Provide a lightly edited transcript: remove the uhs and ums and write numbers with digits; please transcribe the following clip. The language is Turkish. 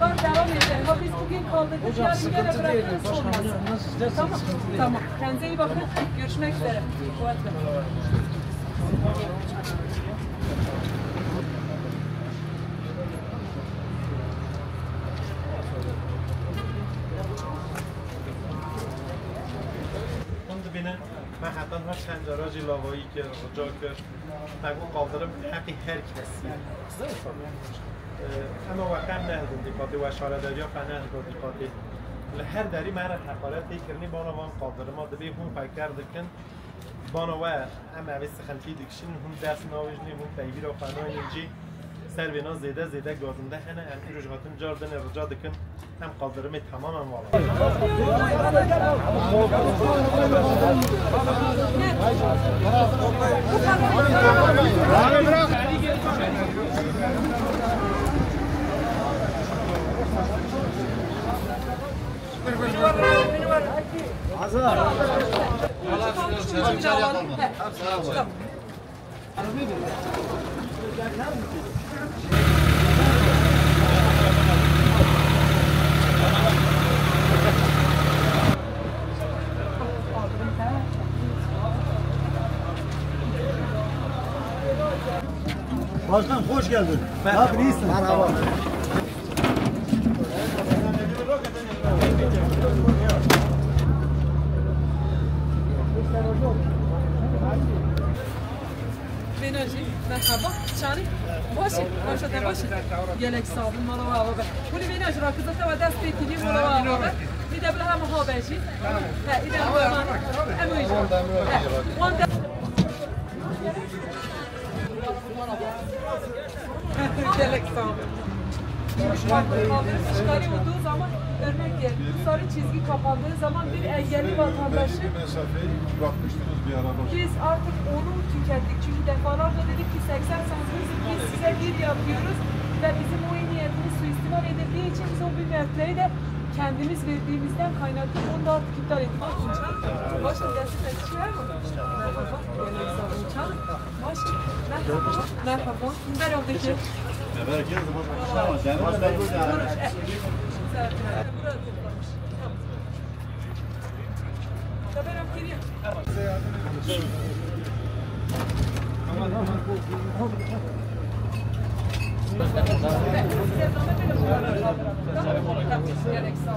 Ben devam edeceğim. Ha biz bugün kaldık. Hocam sıkıntı değil. Başkanım nasıl isterseniz Tamam, sıkıntı değil. tamam. Kendinize iyi bakın. Görüşmek üzere. ببینن من حتما هر چند جاراج لاوایی که رجا کرد نگو قادرم حقی هر کسی اما واقعا نهدون دیقاتی و شاره دریا فنه دیقاتی لهر داری مرا حقارت دیکرنی بانا وان قادرم ما دبی هم فکر دکن بانا و اما اوست خلفی دکشین هم درس ناویجنی هم تایبیر و فنای اینجی سر بنا زیده گازنده هنه هم این رجحاتن جاردن رجا دکن هم قادرمی تماما والا Başkan hoş geldin. Abi iyisin? Merhaba. Enerji, merhaba. Çani, başı, başa başı. Gelek sabun, mala ve Kuli enerji rakızata ve dest bekliyor mala ve bir de bile hem haberci. Ha, bir de hem uyucu. Gelek sabun. İşgali olduğu zaman örnek diyelim, sarı çizgi kapandığı zaman bir engelli vatandaşı biz artık onu tükettik çünkü defalarca dedik ki 80 santimlik biz size bir yapıyoruz ve bizim o iyi niyetimiz suistimal edildiği için biz o bir mertleri de kendimiz verdiğimizden kaynaklı onu da artık iptal ettik. Başım dersi var mı? Merhaba. Başım. Merhaba. Merhaba. Herkes başkanım. Sen başkan burada. Gerek sağ